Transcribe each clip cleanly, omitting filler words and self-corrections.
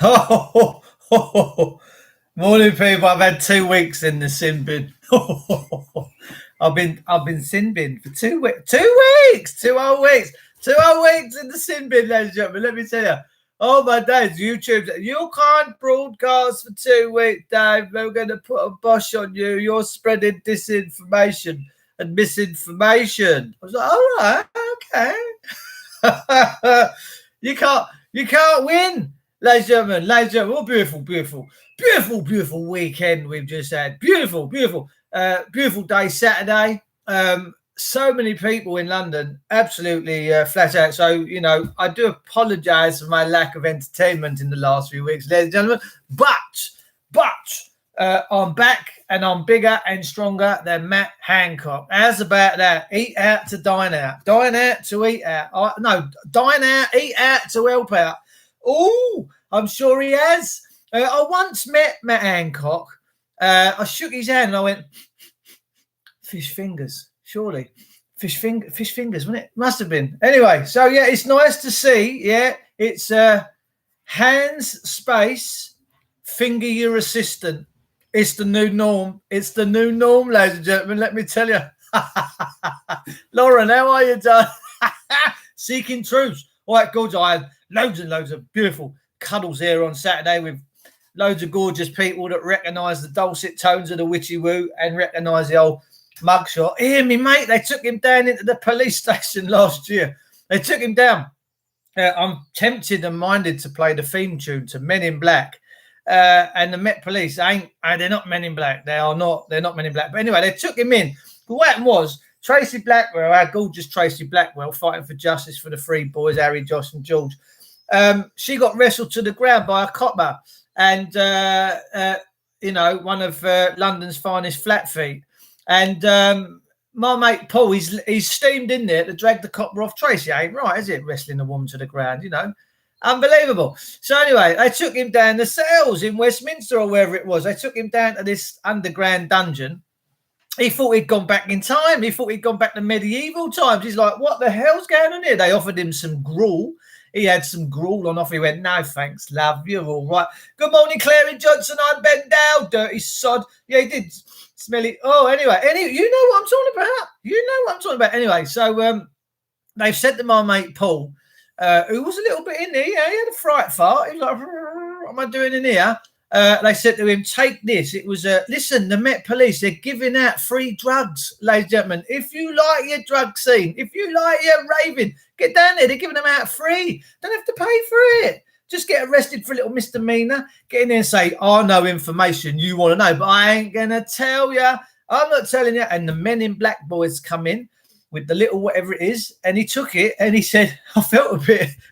oh, morning, people. I've had 2 weeks in the sin bin. I've been sin bin for 2 weeks. 2 weeks, 2 whole weeks, 2 whole weeks in the sin bin, ladies and gentlemen. Let me tell you. Oh my days, YouTube. You can't broadcast for 2 weeks, Dave. We're going to put a bosh on you. You're spreading disinformation and misinformation. I was like, all right, okay. You can't win, ladies and gentlemen. Ladies and gentlemen, what beautiful weekend we've just had. Beautiful day Saturday. So many people in London, absolutely flat out. So, I do apologise for my lack of entertainment in the last few weeks, ladies and gentlemen. But I'm back and I'm bigger and stronger than Matt Hancock. How's about that? Eat out to dine out. Dine out to eat out. Dine out, eat out to help out. Oh, I'm sure he has. I once met Matt Hancock. I shook his hand and I went, fish fingers. Surely, fish fingers, wasn't it? Must have been. Anyway, so yeah, it's nice to see. Yeah, it's hands space finger your assistant. It's the new norm. It's the new norm, ladies and gentlemen. Let me tell you. Lauren, how are you, done? Seeking truths. All right, good. I had loads and loads of beautiful cuddles here on Saturday with loads of gorgeous people that recognise the dulcet tones of the witchy woo and recognise the old mugshot. Hear me, mate. They took him down into the police station last year. They took him down. I'm tempted and minded to play the theme tune to Men in Black. And the Met Police they're not Men in Black. They're not Men in Black. But anyway, they took him in. But what happened was Tracy Blackwell, our gorgeous Tracy Blackwell, fighting for justice for the three boys, Harry, Josh, and George. She got wrestled to the ground by a copper, and one of London's finest flat feet. And my mate Paul, he's steamed in there to drag the copper off Tracy. Ain't right, is it? Wrestling a woman to the ground, Unbelievable. So anyway, they took him down the cells in Westminster or wherever it was. They took him down to this underground dungeon. He thought he'd gone back in time. He thought he'd gone back to medieval times. He's like, what the hell's going on here? They offered him some gruel. He had some gruel on off. He went, no, thanks, love. You're all right. Good morning, Clary Johnson. I'm Ben Dow, dirty sod. Yeah, he did smell it. Oh, anyway, you know what I'm talking about. Anyway, so they've said to my mate Paul, who was a little bit in there. Yeah, he had a fright fart. He was like, what am I doing in here? They said to him, take this. It was, listen, the Met Police, they're giving out free drugs, ladies and gentlemen. If you like your drug scene, if you like your raving, get down there. They're giving them out free. Don't have to pay for it. Just get arrested for a little misdemeanor. Get in there and say, I know information you want to know, but I ain't going to tell you. I'm not telling you. And the Men in Black boys come in with the little whatever it is, and he took it and he said, I felt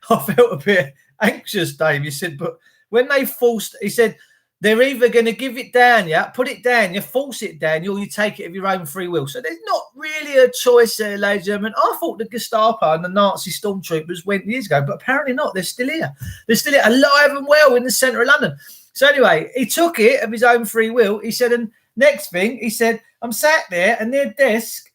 a bit anxious, Dave. He said, but when they forced, he said, they're either going to give it down, put it down, you force it down, or you take it of your own free will. So there's not really a choice there, ladies and gentlemen. I thought the Gestapo and the Nazi stormtroopers went years ago, but apparently not. They're still here. They're still here, alive and well in the centre of London. So anyway, he took it of his own free will. He said, and next thing, he said, I'm sat there and their desk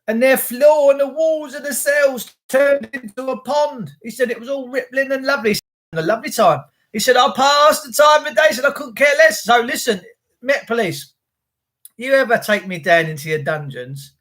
and their floor and the walls of the cells turned into a pond. He said it was all rippling and lovely. A lovely time. He said, I passed the time of day. He said, I couldn't care less. So listen, Met Police, you ever take me down into your dungeons,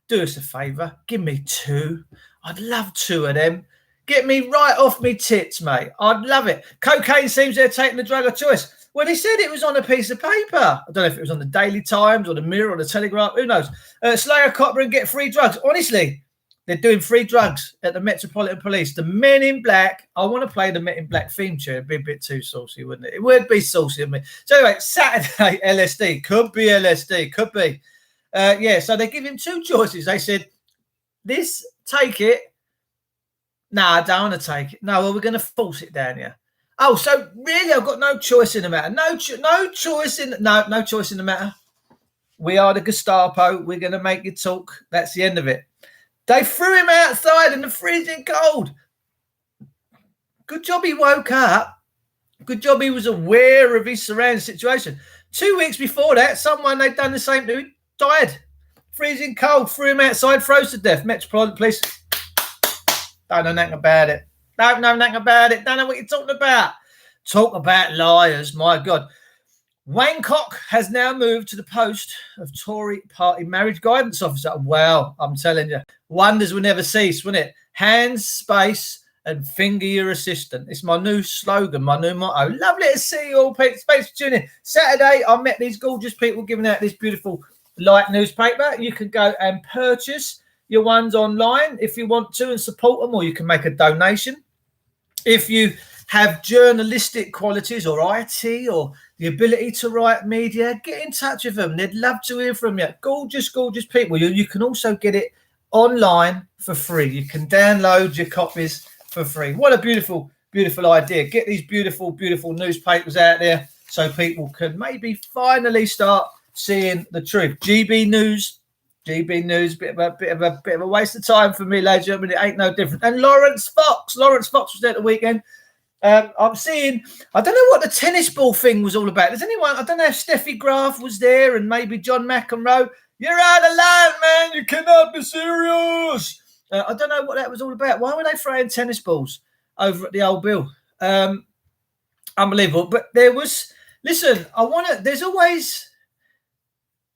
do us a favour. Give me 2. I'd love 2 of them. Get me right off me tits, mate. I'd love it. Cocaine seems they're taking the drug of choice. Well, he said it was on a piece of paper. I don't know if it was on the Daily Times or the Mirror or the Telegraph. Who knows? Slay a copper and get free drugs. Honestly, they're doing free drugs at the Metropolitan Police. The Men in Black. I want to play the Men in Black theme tune. It'd be a bit too saucy, wouldn't it? It would be saucy of me. So anyway, Saturday, LSD. Could be LSD. Could be. So they give him 2 choices. They said, this, take it. No, I don't want to take it. No, well, we're going to force it down here. Oh, so really, I've got no choice in the matter. No choice in the matter. We are the Gestapo. We're going to make you talk. That's the end of it. They threw him outside in the freezing cold. Good job he woke up. Good job he was aware of his surrounding situation. 2 weeks before that, someone they'd done the same to died. Freezing cold, threw him outside, froze to death. Metropolitan Police, don't know nothing about it. Don't know nothing about it. Don't know what you're talking about. Talk about liars, my God. Wayne Cock has now moved to the post of Tory party marriage guidance officer. Wow, I'm telling you, wonders will never cease, won't it? Hands, space, and finger your assistant. It's my new slogan, my new motto. Lovely to see you all, Pete. Thanks for tuning in. Saturday, I met these gorgeous people giving out this beautiful light newspaper. You can go and purchase your ones online if you want to and support them, or you can make a donation. If you have journalistic qualities or IT or the ability to write media, get in touch with them. They'd love to hear from you. Gorgeous, gorgeous people. You can also get it online for free. You can download your copies for free. What a beautiful, beautiful idea. Get these beautiful, beautiful newspapers out there so people can maybe finally start seeing the truth. GB News, bit of a waste of time for me, ladies and gentlemen. It ain't no different. And Lawrence Fox was there at the weekend. I'm seeing, I don't know what the tennis ball thing was all about. Does anyone, I don't know if Steffi Graf was there and maybe John McEnroe. You're out of line, man. You cannot be serious. I don't know what that was all about. Why were they throwing tennis balls over at the old Bill? Unbelievable. But there was, listen, there's always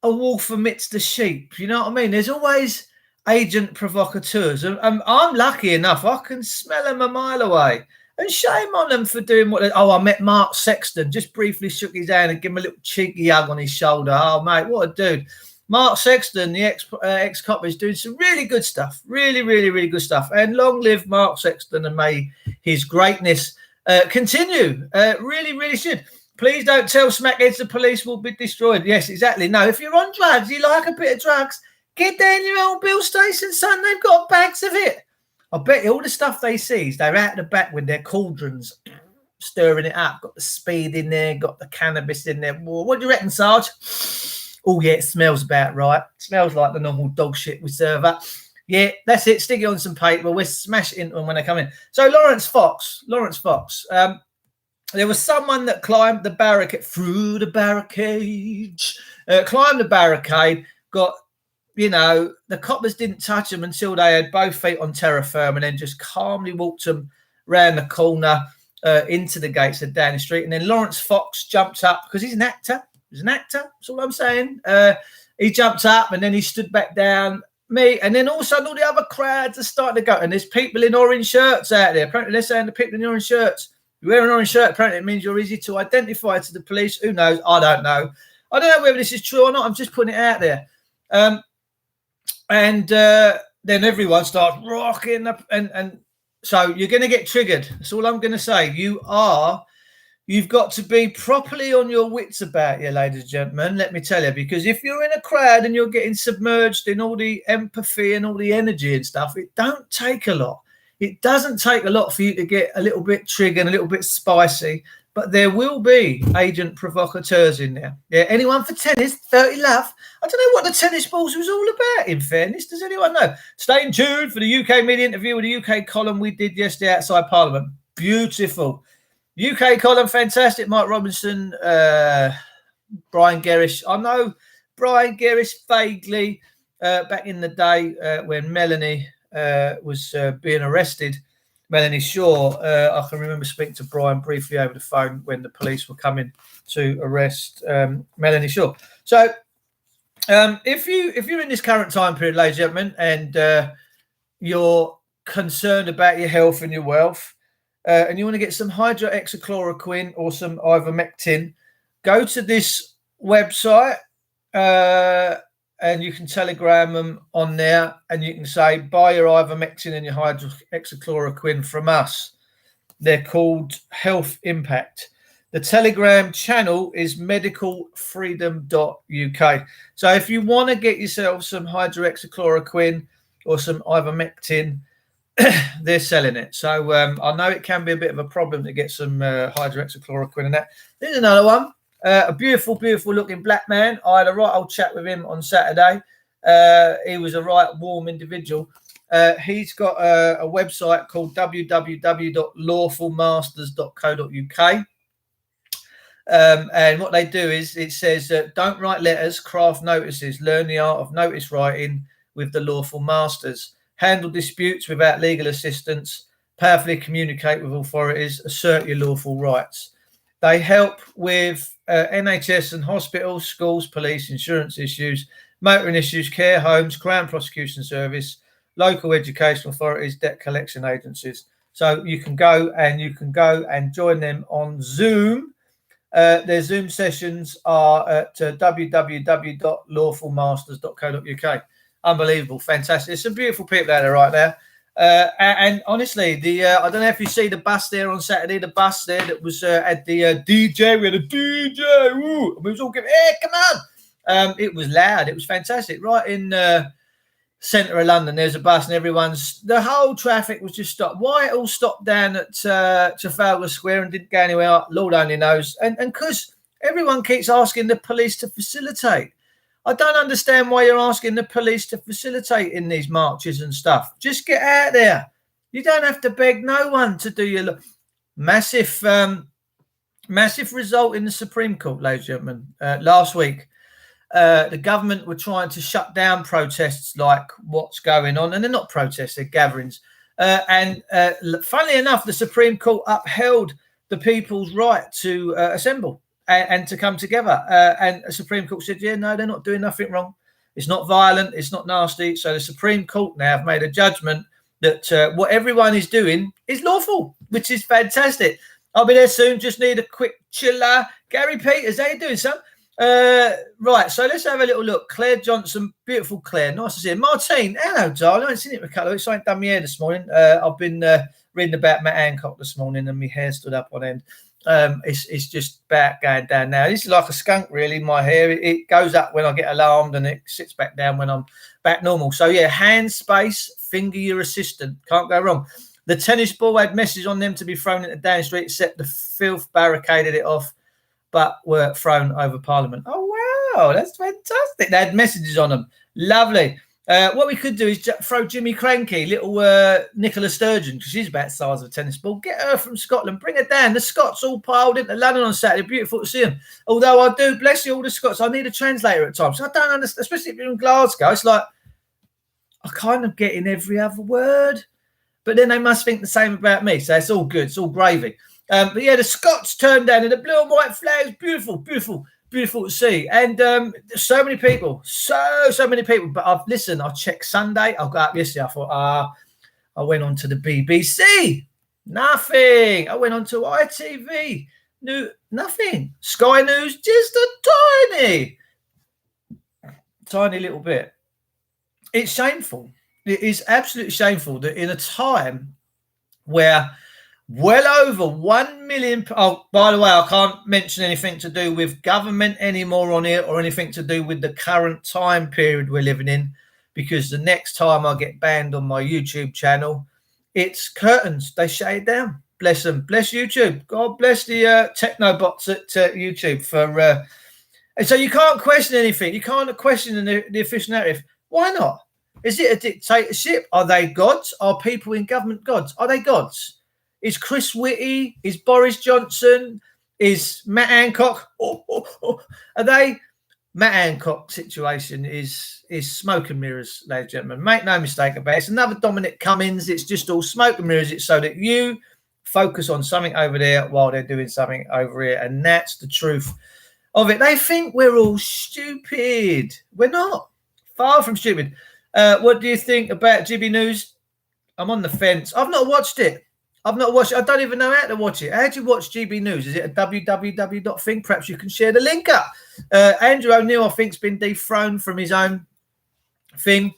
a wolf amidst the sheep. You know what I mean? There's always agent provocateurs. And I'm lucky enough. I can smell them a mile away. And shame on them for doing what. I met Mark Sexton. Just briefly shook his hand and gave him a little cheeky hug on his shoulder. Oh, mate, what a dude. Mark Sexton, the ex-cop, is doing some really good stuff. Really, really, really good stuff. And long live Mark Sexton, and may his greatness continue. Really, really should. Please don't tell smackheads the police will be destroyed. Yes, exactly. No, if you're on drugs, you like a bit of drugs, get down your old Bill station, son. They've got bags of it. I bet you all the stuff they see is they're out the back with their cauldrons, stirring it up. Got the speed in there, got the cannabis in there. Well, what do you reckon, Sarge? Oh, yeah, it smells about right. It smells like the normal dog shit we serve up. Yeah, that's it. Stick it on some paper. We'll smash it into them when they come in. So Lawrence Fox. There was someone that climbed the barricade, climbed the barricade, got, the coppers didn't touch them until they had both feet on terra firma, and then just calmly walked them round the corner into the gates of Downing Street. And then Lawrence Fox jumped up because he's an actor. That's all I'm saying. He jumped up and then he stood back down. And then all of a sudden all the other crowds are starting to go. And there's people in orange shirts out there. Apparently they're saying the people in orange shirts. You wear an orange shirt, apparently it means you're easy to identify to the police. Who knows? I don't know. I don't know whether this is true or not. I'm just putting it out there. And then everyone starts rocking up, and so you're going to get triggered. That's all I'm going to say. You've got to be properly on your wits about you, ladies and gentlemen. Let me tell you, because if you're in a crowd and you're getting submerged in all the empathy and all the energy and stuff, it don't take a lot. It doesn't take a lot for you to get a little bit triggered, a little bit spicy. But there will be agent provocateurs in there. Yeah, anyone for tennis? 30 love. I don't know what the tennis balls was all about, in fairness. Does anyone know? Stay tuned for the UK media interview with the UK column we did yesterday outside Parliament. Beautiful. UK column, fantastic. Mike Robinson, Brian Gerrish. I know Brian Gerrish vaguely back in the day when Melanie was being arrested. Melanie Shaw, I can remember speaking to Brian briefly over the phone when the police were coming to arrest Melanie Shaw. So if you're in this current time period, ladies and gentlemen, and you're concerned about your health and your wealth, and you want to get some hydroxychloroquine or some ivermectin, go to this website and you can telegram them on there, and you can say, buy your ivermectin and your hydroxychloroquine from us. They're called Health Impact. The Telegram channel is medicalfreedom.uk. So if you want to get yourself some hydroxychloroquine or some ivermectin, they're selling it. So I know it can be a bit of a problem to get some hydroxychloroquine and that. There's another one. A beautiful, beautiful looking black man. I had a right old chat with him on Saturday. He was a right warm individual. He's got a website called www.lawfulmasters.co.uk. And what they do is it says, don't write letters, craft notices, learn the art of notice writing with the Lawful Masters, handle disputes without legal assistance, powerfully communicate with authorities, assert your lawful rights. They help with NHS and hospitals, schools, police, insurance issues, motoring issues, care homes, Crown Prosecution Service, local education authorities, debt collection agencies. So you can go and join them on Zoom. Their Zoom sessions are at www.lawfulmasters.co.uk. Unbelievable, fantastic. There's some beautiful people out there right now. And honestly, I don't know if you see the bus there on Saturday, the bus there that was at the DJ. We had a DJ. Woo, we was all giving, hey, come on. It was loud. It was fantastic. Right in centre of London, there's a bus and the whole traffic was just stopped. Why it all stopped down at Trafalgar Square and didn't go anywhere, Lord only knows. And because everyone keeps asking the police to facilitate. I don't understand why you're asking the police to facilitate in these marches and stuff. Just get out there. You don't have to beg no one to do your massive result in the Supreme Court, ladies and gentlemen. Last week, the government were trying to shut down protests like what's going on, and they're not protests, they're gatherings. And funnily enough, the Supreme Court upheld the people's right to assemble and to come together. And the Supreme Court said, yeah, no, they're not doing nothing wrong. It's not violent. It's not nasty. So the Supreme Court now have made a judgment that what everyone is doing is lawful, which is fantastic. I'll be there soon. Just need a quick chiller. Gary Peters, how you doing, son? Right, so let's have a little look. Claire Johnson, beautiful Claire. Nice to see you. Martine, hello, darling. I haven't seen it for a couple of weeks. I ain't done my hair this morning. I've been reading about Matt Hancock this morning and my hair stood up on end. It's just about going down now. This is like a skunk, really. My hair, it goes up when I get alarmed and it sits back down when I'm back normal. So yeah, hand space, finger your assistant. Can't go wrong. The tennis ball had messages on them to be thrown into Downing Street, except the filth barricaded it off, but were thrown over Parliament. Oh wow, that's fantastic. They had messages on them. Lovely. What we could do is throw Jimmy Cranky, little Nicola Sturgeon, because she's about the size of a tennis ball. Get her from Scotland, bring her down. The Scots all piled into London on Saturday. Beautiful to see them. Although I do, bless you, all the Scots, I need a translator at times. So I don't understand, especially if you're in Glasgow. It's like, I kind of get in every other word, but then they must think the same about me. So it's all good. It's all gravy. But yeah, the Scots turned down in the blue and white flags. Beautiful, beautiful. Beautiful to see. And so many people, so many people. But I've listened, I checked Sunday. I got up yesterday. I thought, I went on to the BBC. Nothing. I went on to ITV. Nothing. Sky News, just a tiny little bit. It's shameful. It is absolutely shameful that in a time where well over 1 million. Oh, by the way, I can't mention anything to do with government anymore on here or anything to do with the current time period we're living in, because the next time I get banned on my YouTube channel, it's curtains. They shut it down. Bless them. Bless YouTube. God bless the techno bots at YouTube for. And so you can't question anything. You can't question the official narrative. Why not? Is it a dictatorship? Are they gods? Are people in government gods? Are they gods? Is Chris Whitty? Is Boris Johnson? Is Matt Hancock? Are they? Matt Hancock situation is smoke and mirrors, ladies and gentlemen. Make no mistake about it. It's another Dominic Cummings. It's just all smoke and mirrors. It's so that you focus on something over there while they're doing something over here. And that's the truth of it. They think we're all stupid. We're not. Far from stupid. What do you think about GB News? I'm on the fence. I've not watched it. I don't even know how to watch it. How do you watch GB News? Is it a www.thing? Perhaps you can share the link up. Andrew O'Neill, I think, has been dethroned from his own thing.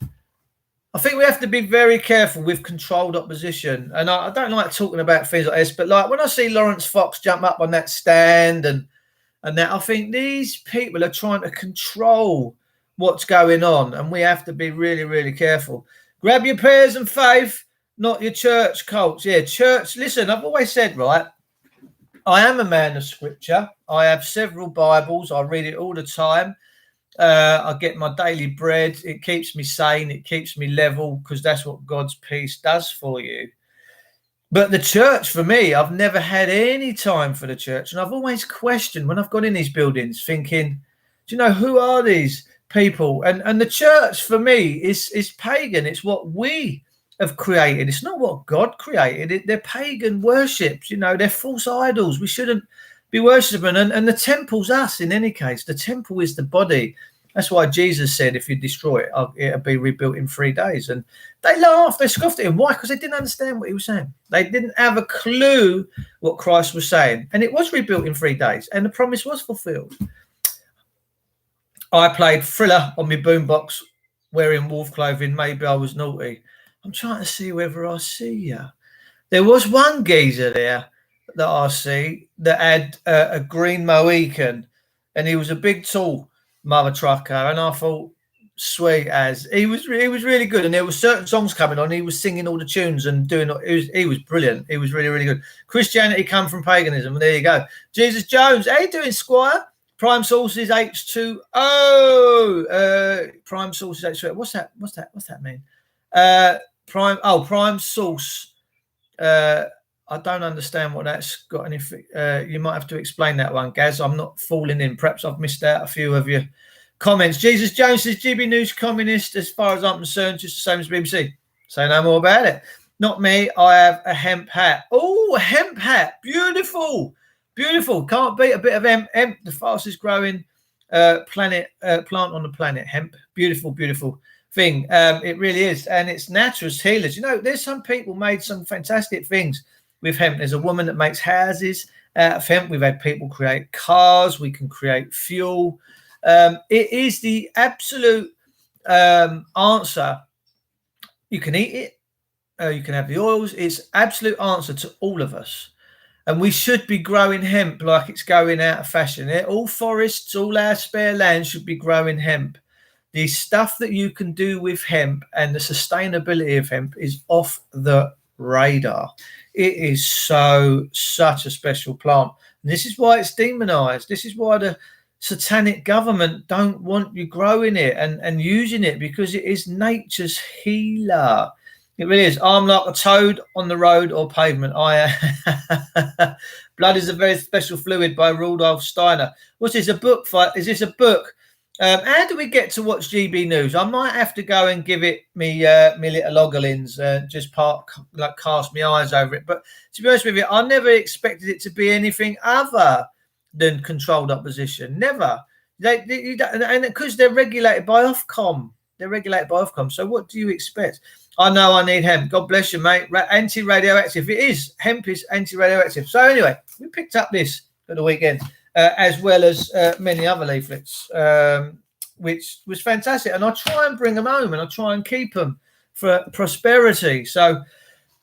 I think we have to be very careful with controlled opposition. And I don't like talking about things like this, but like when I see Lawrence Fox jump up on that stand and that, I think these people are trying to control what's going on. And we have to be really, really careful. Grab your prayers and faith. Not your church cults. Yeah, church. Listen, I've always said, right, I am a man of scripture. I have several Bibles. I read it all the time. I get my daily bread. It keeps me sane. It keeps me level, because that's what God's peace does for you. But the church, for me, I've never had any time for the church. And I've always questioned when I've gone in these buildings thinking, do you know, who are these people? And the church, for me, is pagan. It's what we have created. It's not what God created. They're pagan worships, they're false idols. We shouldn't be worshipping. And the temple's us in any case. The temple is the body. That's why Jesus said, if you destroy it, it'll be rebuilt in 3 days. And they laughed, they scoffed at him. Why? Because they didn't understand what he was saying. They didn't have a clue what Christ was saying. And it was rebuilt in 3 days. And the promise was fulfilled. I played Thriller on my boombox, wearing wolf clothing. Maybe I was naughty. I'm trying to see whether I see you. There was one geezer there that I see that had a green Mohican, and he was a big, tall mother trucker, and I thought, sweet as he was really good. And there were certain songs coming on, he was singing all the tunes and doing he was brilliant. He was really, really good. Christianity come from paganism. There you go. Jesus Jones, how you doing, Squire? Prime Sources H2O. Prime Sources H2O. What's that mean? Prime Source. I don't understand what that's got anything. You might have to explain that one, Gaz. I'm not falling in. Perhaps I've missed out a few of your comments. Jesus Jones says, GB News communist, as far as I'm concerned, just the same as BBC. Say no more about it. Not me. I have a hemp hat. Oh, a hemp hat. Beautiful. Beautiful. Can't beat a bit of hemp. The fastest growing plant on the planet. Hemp. Beautiful, beautiful thing. It really is. And it's natural, it's healers. There's some people made some fantastic things with hemp. There's a woman that makes houses out of hemp. We've had people create cars. We can create fuel. It is the absolute answer. You can eat it. You can have the oils. It's absolute answer to all of us. And we should be growing hemp like it's going out of fashion. All forests, all our spare land should be growing hemp. The stuff that you can do with hemp and the sustainability of hemp is off the radar. It is such a special plant. And this is why it's demonized. This is why the satanic government don't want you growing it and using it, because it is nature's healer. It really is. I'm like a toad on the road or pavement. Blood is a very special fluid by Rudolf Steiner. What's this, a book? Is this a book? How do we get to watch GB News? I might have to go and give it me little loggerlins, just cast my eyes over it. But to be honest with you, I never expected it to be anything other than controlled opposition. Never. And because they're regulated by Ofcom. So what do you expect? I know I need hemp. God bless you, mate. Anti-radioactive. It is. Hemp is anti-radioactive. So anyway, we picked up this at the weekend, as well as many other leaflets, which was fantastic. And I try and bring them home, and I try and keep them for prosperity. So,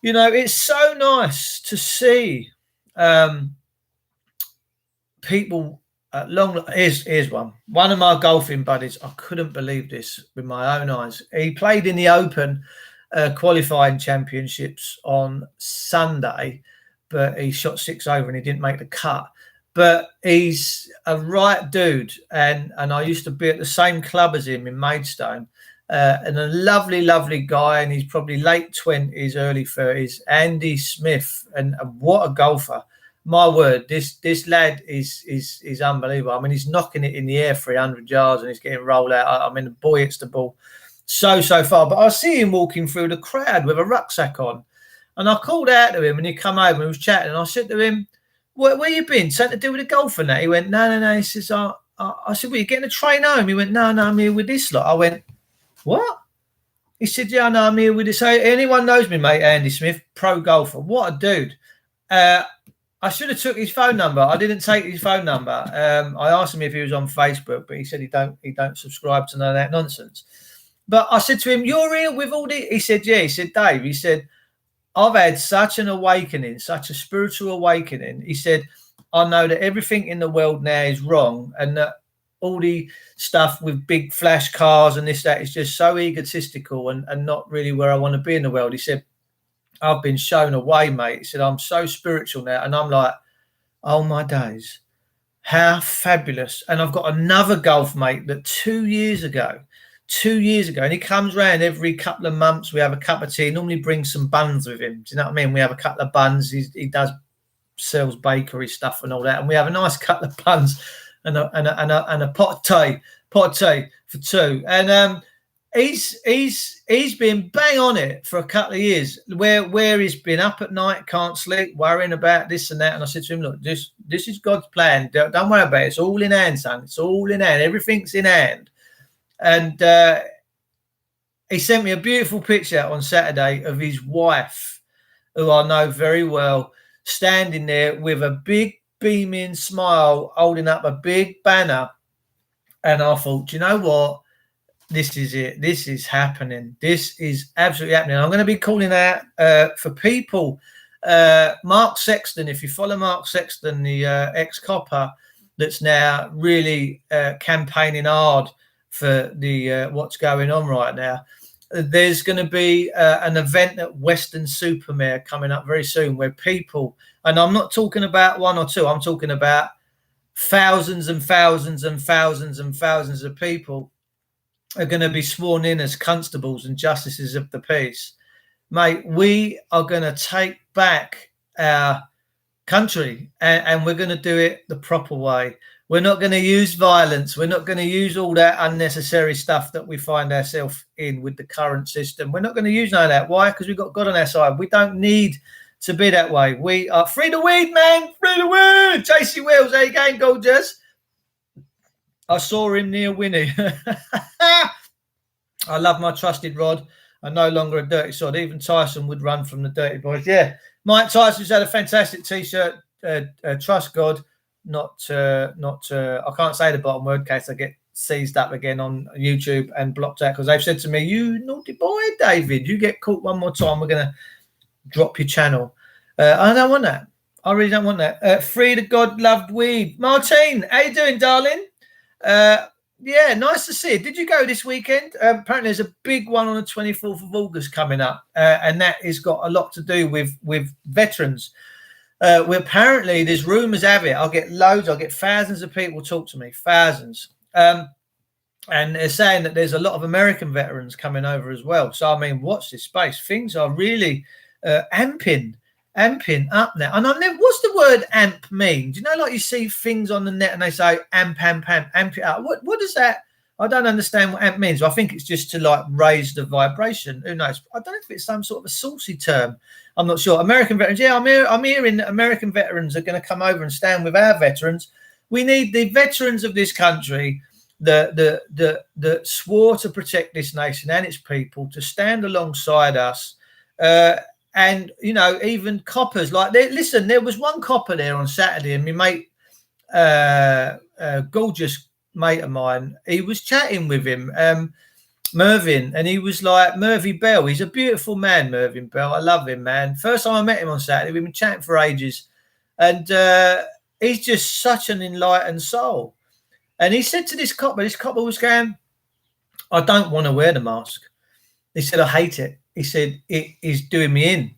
it's so nice to see people here's one of my golfing buddies. I couldn't believe this with my own eyes. He played in the Open qualifying championships on Sunday, but he shot 6 over and he didn't make the cut. But he's a right dude, and I used to be at the same club as him in Maidstone, and a lovely, lovely guy, and he's probably late 20s, early 30s, Andy Smith, and what a golfer. My word, this lad is unbelievable. I mean, he's knocking it in the air 300 yards and he's getting rolled out. I mean, the boy hits the ball so far. But I see him walking through the crowd with a rucksack on. And I called out to him and he come over and was chatting. And I said to him, where you been? Something to do with the golf and that? He went, no. He says, I said, well, you getting a train home? He went, no, I'm here with this lot. I went, what? He said, yeah, no, I'm here with this. So anyone knows me, mate, Andy Smith, pro golfer. What a dude. I should have took his phone number. I didn't take his phone number. I asked him if he was on Facebook, but he said he don't subscribe to none of that nonsense. But I said to him, you're here with all the... He said, yeah. He said, Dave, he said, I've had such an awakening, such a spiritual awakening. He said, I know that everything in the world now is wrong, and that all the stuff with big flash cars and this, that is just so egotistical and not really where I want to be in the world. He said, I've been shown a way, mate. He said, I'm so spiritual now. And I'm like, oh, my days. How fabulous. And I've got another golf mate that 2 years ago, and he comes round every couple of months. We have a cup of tea. He normally brings some buns with him. Do you know what I mean? We have a couple of buns. He sells bakery stuff and all that. And we have a nice couple of buns and a pot of tea for two. And he's been bang on it for a couple of years, where he's been up at night, can't sleep, worrying about this and that. And I said to him, look, this is God's plan. Don't worry about it. It's all in hand, son. It's all in hand. Everything's in hand. And he sent me a beautiful picture on Saturday of his wife, who I know very well, standing there with a big beaming smile, holding up a big banner. And I thought, you know what? This is it. This is happening. This is absolutely happening. I'm going to be calling out for people. Mark Sexton, if you follow Mark Sexton, the ex-copper that's now really campaigning hard for the what's going on right now. There's going to be an event at Weston-super-Mare coming up very soon where people, and I'm not talking about one or two, I'm talking about thousands and thousands and thousands and thousands of people are going to be sworn in as constables and justices of the peace. Mate, we are going to take back our country, and we're going to do it the proper way. We're not going to use violence. We're not going to use all that unnecessary stuff that we find ourselves in with the current system. We're not going to use none of that. Why? Because we've got God on our side. We don't need to be that way. We are free the weed, man. Free the weed. JC Wills, how you going, gorgeous? I saw him near Winnie. I love my trusted Rod. I'm no longer a dirty sod. Even Tyson would run from the dirty boys. Yeah. Mike Tyson's had a fantastic T-shirt. Trust God. Not I can't say the bottom word in case I get seized up again on YouTube and blocked out, because they've said to me, you naughty boy, David, you get caught one more time, we're going to drop your channel. I don't want that. I really don't want that. Free the God-loved weed. Martine, how you doing, darling? Yeah, nice to see you. Did you go this weekend? Apparently there's a big one on the 24th of August coming up, and that has got a lot to do with veterans. Where apparently there's rumours have it. I'll get thousands of people talk to me, thousands. And they're saying that there's a lot of American veterans coming over as well. So, I mean, watch this space. Things are really amping up now. And what's the word amp mean? Do you know, like you see things on the net and they say amp it up. What does that? I don't understand what amp means. I think it's just to like raise the vibration. Who knows? I don't know if it's some sort of a saucy term. I'm not sure. American veterans. Yeah, I'm hearing that American veterans are going to come over and stand with our veterans. We need the veterans of this country that swore to protect this nation and its people to stand alongside us. And, you know, even coppers like listen, there was one copper there on Saturday, and my mate, gorgeous mate of mine, he was chatting with him, Mervyn, and he was like, Murphy Bell, he's a beautiful man, Mervyn Bell. I love him, man. First time I met him on Saturday, we've been chatting for ages, and he's just such an enlightened soul. And he said to this copper was going, I don't want to wear the mask. He said, I hate it. He said, it is doing me in.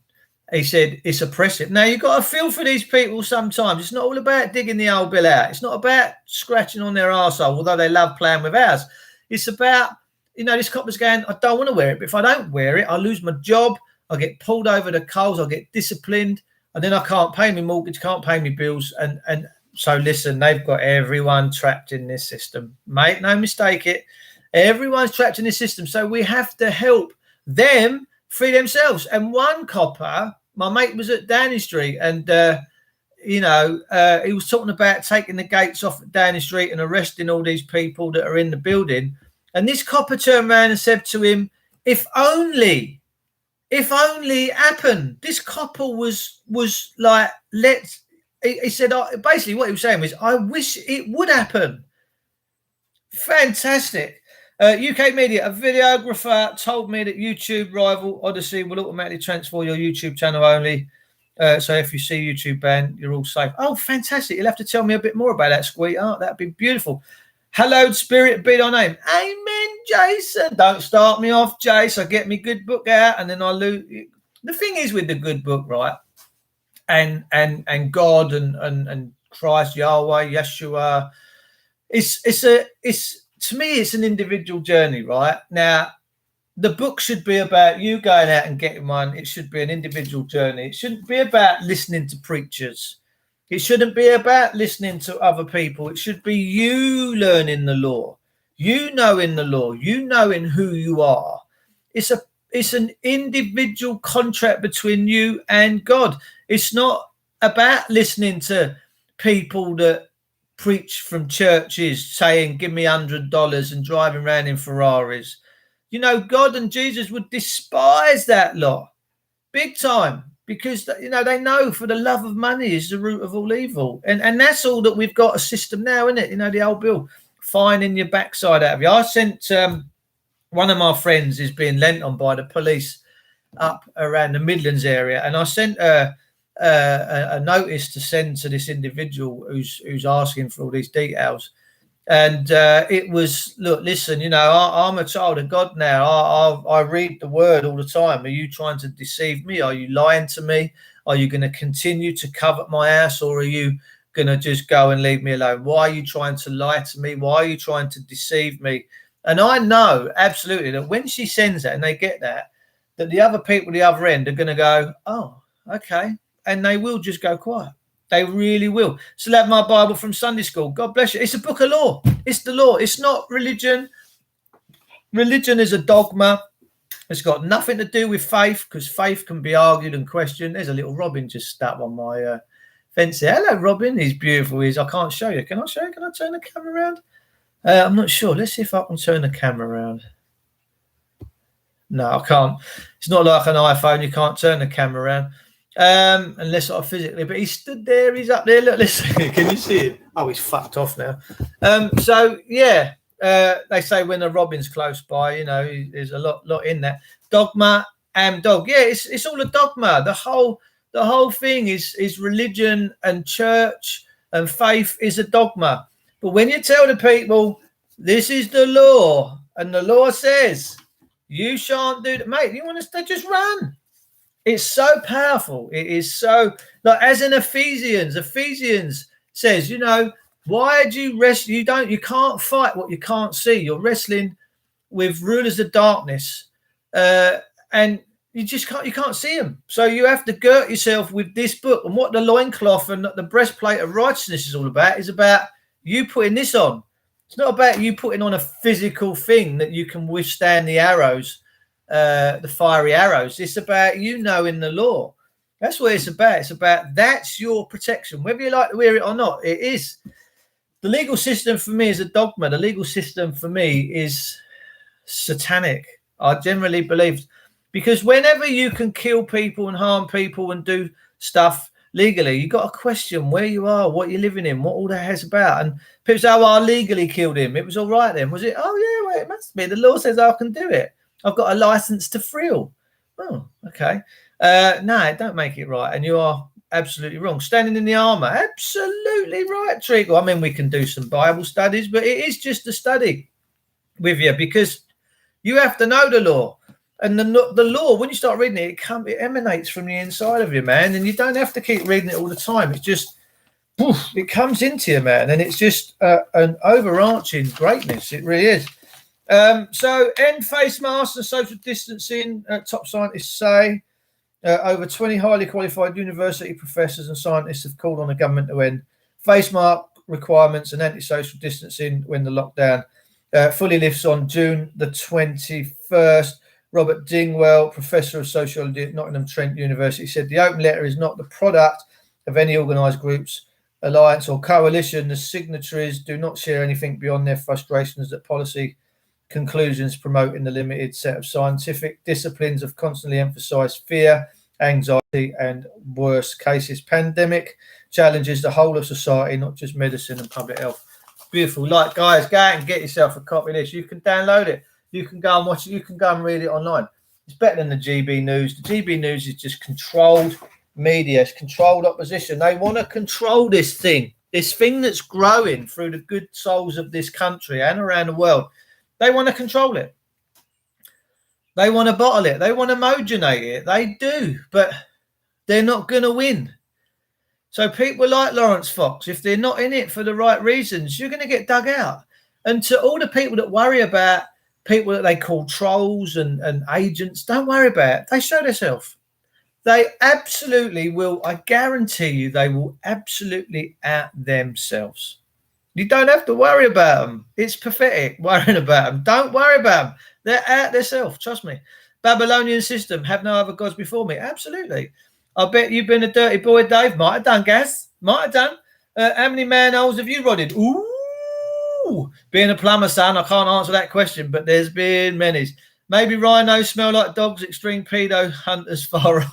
He said, it's oppressive. Now, you've got to feel for these people sometimes. It's not all about digging the old bill out. It's not about scratching on their arsehole, although they love playing with ours. It's about, you know, this copper's going, I don't want to wear it. But if I don't wear it, I lose my job. I get pulled over the coals. I get disciplined. And then I can't pay my mortgage, can't pay my bills. And so, listen, they've got everyone trapped in this system. Make no mistake it. Everyone's trapped in this system. So we have to help them free themselves. And one copper, my mate was at Downing Street, and he was talking about taking the gates off at Downing Street and arresting all these people that are in the building. And this copper turned around and said to him, if only happened. This copper was like, he said, basically what he was saying was, I wish it would happen. Fantastic. UK Media, a videographer told me that YouTube rival Odyssey will automatically transfer your YouTube channel only. So if you see YouTube ban, you're all safe. Oh, fantastic. You'll have to tell me a bit more about that, sweetheart. That'd be beautiful. Hallowed Spirit be thy name. Amen, Jason. Don't start me off, Jace. I get me good book out and then I lose. The thing is with the good book, right? And God and Christ, Yahweh, Yeshua, it's to me, it's an individual journey, right? Now, the book should be about you going out and getting one. It should be an individual journey. It shouldn't be about listening to preachers. It shouldn't be about listening to other people. It should be you learning the law, You knowing the law, you knowing who you are. It's an individual contract between you and God. It's not about listening to people that preach from churches saying, give me $100 and driving around in Ferraris. You know, God and Jesus would despise that lot big time, because, you know, they know for the love of money is the root of all evil. And that's all that we've got a system now, isn't it? You know, the old bill, fining your backside out of you. I sent one of my friends is being lent on by the police up around the Midlands area, and I sent a notice to send to this individual who's asking for all these details. And it was, look, listen, you know, I'm a child of God now. I read the word all the time. Are you trying to deceive me? Are you lying to me? Are you going to continue to covet my ass, or are you going to just go and leave me alone? Why are you trying to lie to me? Why are you trying to deceive me? And I know absolutely that when she sends that and they get that the other people at the other end are going to go, oh, okay. And they will just go quiet. They really will. Still have my Bible from Sunday school. God bless you. It's a book of law. It's the law. It's not religion. Religion is a dogma. It's got nothing to do with faith, because faith can be argued and questioned. There's a little Robin just stuck on my fence here. Hello, Robin. He's beautiful. I can't show you. Can I show you? Can I turn the camera around? I'm not sure. Let's see if I can turn the camera around. No, I can't. It's not like an iPhone. You can't turn the camera around. Unless I physically, but he stood there, he's up there. Look, listen, can you see it? Oh, he's fucked off now. So yeah, they say when a robin's close by, you know, there's a lot in that. Dogma and dog. Yeah, it's all a dogma. The whole thing is religion and church and faith is a dogma. But when you tell the people this is the law and the law says you shan't do that, mate, you want to just run. It's so powerful. It is so, like, as in Ephesians says, you know, why do you wrestle? You can't fight what you can't see. You're wrestling with rulers of darkness, and you can't see them. So you have to girt yourself with this book. And what the loincloth and the breastplate of righteousness is all about is about you putting this on. It's not about you putting on a physical thing that you can withstand the arrows, the fiery arrows. It's about you knowing the law. That's what it's about. It's about that's your protection, whether you like to hear it or not. It is. The legal system for me is a dogma. The legal system for me is satanic. I generally believe, because whenever you can kill people and harm people and do stuff legally, you got to question where you are, what you're living in, what all that has about. And people say, oh, I legally killed him. It was all right then. Was it? Oh, yeah, well, it must be. The law says I can do it. I've got a license to thrill. Oh, okay. No, don't make it right. And you are absolutely wrong. Standing in the armour, absolutely right, Treacle. I mean, we can do some Bible studies, but it is just a study with you, because you have to know the law. And the law, when you start reading it, it emanates from the inside of you, man. And you don't have to keep reading it all the time. It's just, poof, it comes into you, man. And it's just an overarching greatness. It really is. So end face masks and social distancing, top scientists say. Over 20 highly qualified university professors and scientists have called on the government to end face mask requirements and anti-social distancing when the lockdown fully lifts on June the 21st. Robert Dingwell, professor of sociology at Nottingham Trent University, said the open letter is not the product of any organised groups, alliance or coalition. The signatories do not share anything beyond their frustrations that policy conclusions promoting the limited set of scientific disciplines have constantly emphasized fear, anxiety, and worse cases. Pandemic challenges the whole of society, not just medicine and public health. Beautiful. Like, guys, go out and get yourself a copy of this. You can download it. You can go and watch it. You can go and read it online. It's better than the GB News. The GB News is just controlled media. It's controlled opposition. They want to control this thing that's growing through the good souls of this country and around the world. They want to control it. They want to bottle it. They want to homogenate it. They do, but they're not going to win. So people like Lawrence Fox, if they're not in it for the right reasons, you're going to get dug out. And to all the people that worry about people that they call trolls and agents, don't worry about it. They show themselves. They absolutely will. I guarantee you they will absolutely out themselves. You don't have to worry about them. It's pathetic worrying about them. Don't worry about them. They're out themselves. Trust me. Babylonian system. Have no other gods before me. Absolutely. I bet you've been a dirty boy, Dave. Might have done, Gaz. Might have done. How many manholes have you rodded? Ooh. Being a plumber, son, I can't answer that question, but there's been many. Maybe rhinos smell like dogs. Extreme pedo hunters far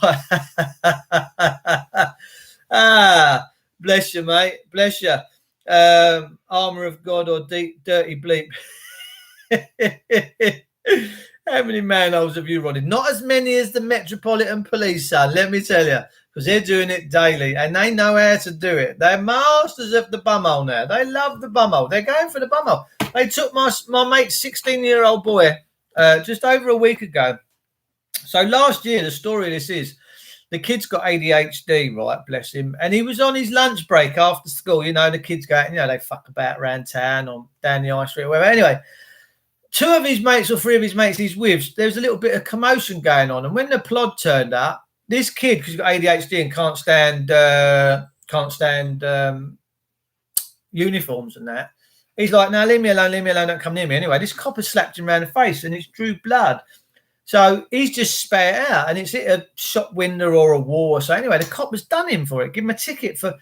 right. Bless you, mate. Bless you. Armor of God or deep dirty bleep. How many manholes have you rodded? Not as many as the Metropolitan Police, son, let me tell you, because they're doing it daily and they know how to do it. They're masters of the bumhole now. They love the bumhole. They're going for the bumhole. They took my mate's 16-year-old boy just over a week ago. So last year, the story of this is, the kid's got ADHD, right? Bless him. And he was on his lunch break after school. You know, the kids go, you know, they fuck about around town or down the high street or whatever. Anyway, two of his mates or three of his mates he's with, there was a little bit of commotion going on. And when the plod turned up, this kid, because he's got ADHD and can't stand uniforms and that, he's like, no, leave me alone, don't come near me. Anyway, this cop has slapped him around the face and it's drew blood. So he's just spat it out, and it's hit a shop window or a wall. So anyway, the cop has done him for it, give him a ticket for.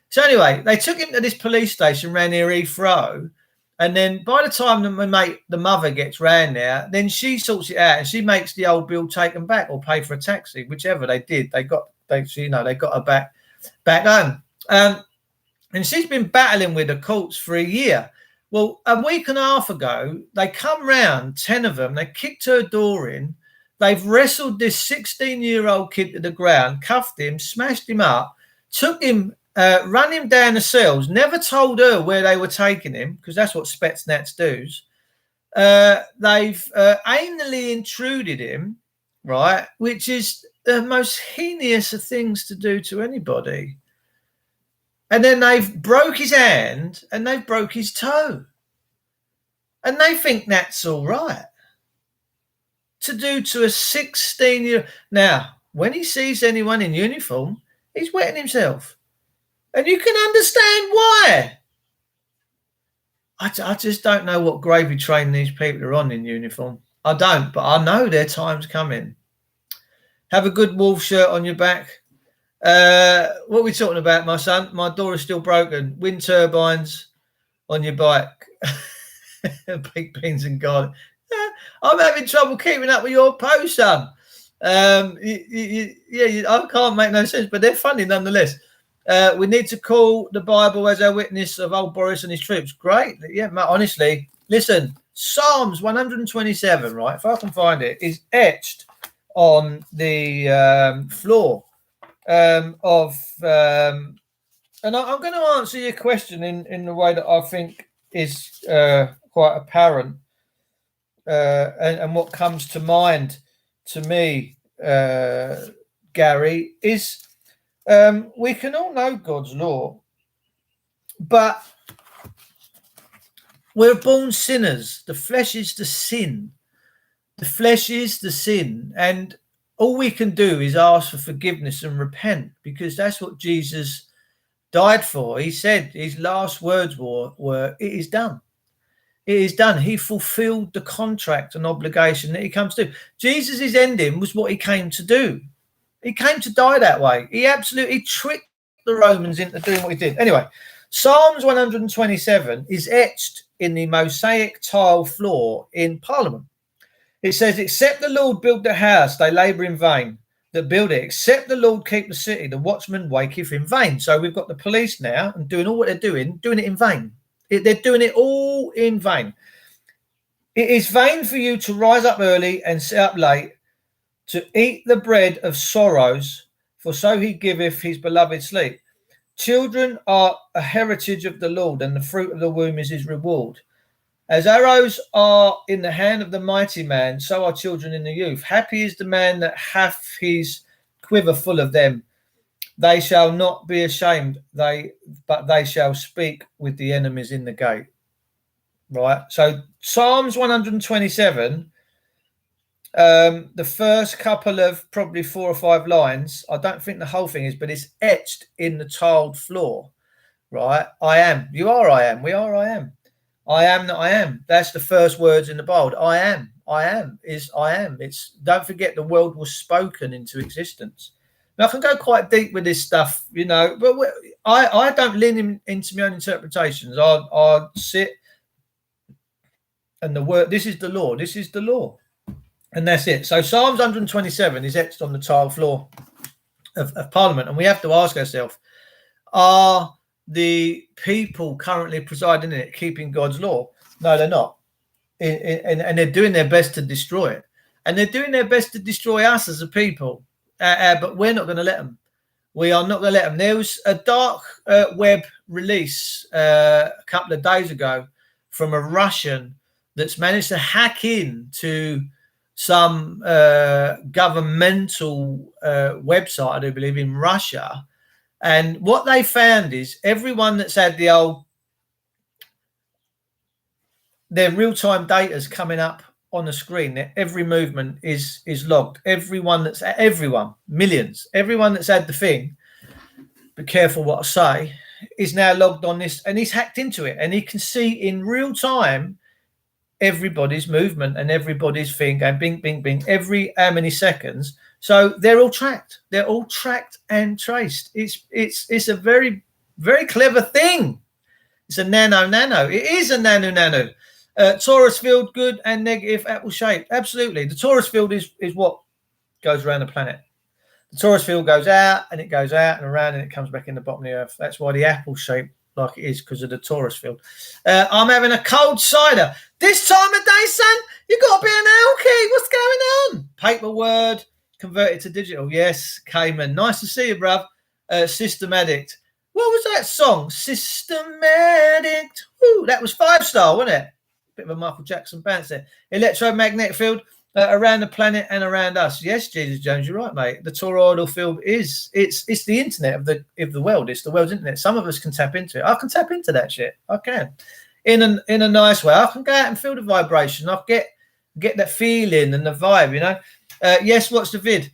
So anyway, they took him to this police station round near Heathrow, and then by the time the mother gets round there, then she sorts it out and she makes the old bill take them back or pay for a taxi, whichever they did. They got her back home, and she's been battling with the courts for a year. Well, a week and a half ago, they come round, 10 of them. They kicked her door in. They've wrestled this 16-year-old kid to the ground, cuffed him, smashed him up, took him, run him down the cells, never told her where they were taking him, because that's what Spetsnaz does. They've anally intruded him, right, which is the most heinous of things to do to anybody. And then they've broke his hand and they've broke his toe. And they think that's all right to do to a 16-year-old. Now, when he sees anyone in uniform, he's wetting himself. And you can understand why. I just don't know what gravy train these people are on in uniform. I don't, but I know their time's coming. Have a good wolf shirt on your back. What are we talking about, my son? My door is still broken. Wind turbines on your bike. Baked beans and garlic. I'm having trouble keeping up with your post, son. I can't make no sense, but they're funny nonetheless. We need to call the Bible as our witness of old Boris and his troops. Great. Yeah, mate, honestly. Listen, Psalms 127, right, if I can find it, is etched on the floor and I'm going to answer your question in the way that I think is quite apparent, and what comes to mind to me, Gary, is we can all know God's law, but we're born sinners. The flesh is the sin. The flesh is the sin, and all we can do is ask for forgiveness and repent, because that's what Jesus died for. He said his last words were it is done. It is done. He fulfilled the contract and obligation that he comes to. Jesus' ending was what he came to do. He came to die that way. He absolutely tricked the Romans into doing what he did. Anyway, Psalms 127 is etched in the mosaic tile floor in Parliament. It says, except the Lord build the house, they labour in vain that build it. Except the Lord keep the city, the watchman waketh in vain. So we've got the police now and doing all what they're doing it in vain. They're doing it all in vain. It is vain for you to rise up early and sit up late, to eat the bread of sorrows, for so he giveth his beloved sleep. Children are a heritage of the Lord, and the fruit of the womb is his reward. As arrows are in the hand of the mighty man, so are children in the youth. Happy is the man that hath his quiver full of them. They shall not be ashamed, but they shall speak with the enemies in the gate. Right? So Psalms 127, the first couple of probably 4 or 5 lines, I don't think the whole thing is, but it's etched in the tiled floor. right? I am. You are I am. We are I am. I am that I am. That's the first words in the bold. I am. I am is I am. It's, don't forget, the world was spoken into existence. Now I can go quite deep with this stuff, you know, but I don't lean into my own interpretations. I sit and the word. This is the law. This is the law, and that's it. So Psalms 127 is etched on the tile floor of Parliament, and we have to ask ourselves: are the people currently presiding in it keeping God's law? No, they're not. And they're doing their best to destroy it. And they're doing their best to destroy us as a people. But we're not going to let them. We are not going to let them. There was a dark web release a couple of days ago from a Russian that's managed to hack in to some governmental website, I do believe, in Russia. And what they found is everyone that's had their real-time data is coming up on the screen. Every movement is logged. Everyone, millions, everyone that's had the thing, be careful what I say, is now logged on this, and he's hacked into it, and he can see in real time everybody's movement and everybody's thing going bing, bing, bing, every how many seconds. So they're all tracked. They're all tracked and traced. It's a very, very clever thing. It's a nano. It is a nano. Torus field, good and negative, apple shape. Absolutely. The torus field is what goes around the planet. The torus field goes out and it goes out and around and it comes back in the bottom of the earth. That's why the apple shape like it is, because of the torus field. I'm having a cold cider. This time of day, son, you got to be an alky. What's going on? Paper word converted to digital. Yes, Cayman. Nice to see you, bruv. Systematic. What was that song? Systematic. Ooh, that was 5-star, wasn't it? Bit of a Michael Jackson bounce there. Electromagnetic field around the planet and around us. Yes, Jesus Jones, you're right, mate. The toroidal field it's the internet of the world. It's the world's internet. Some of us can tap into it. I can tap into that shit. I can, in a nice way. I can go out and feel the vibration. I get that feeling and the vibe. You know. Yes, what's the vid?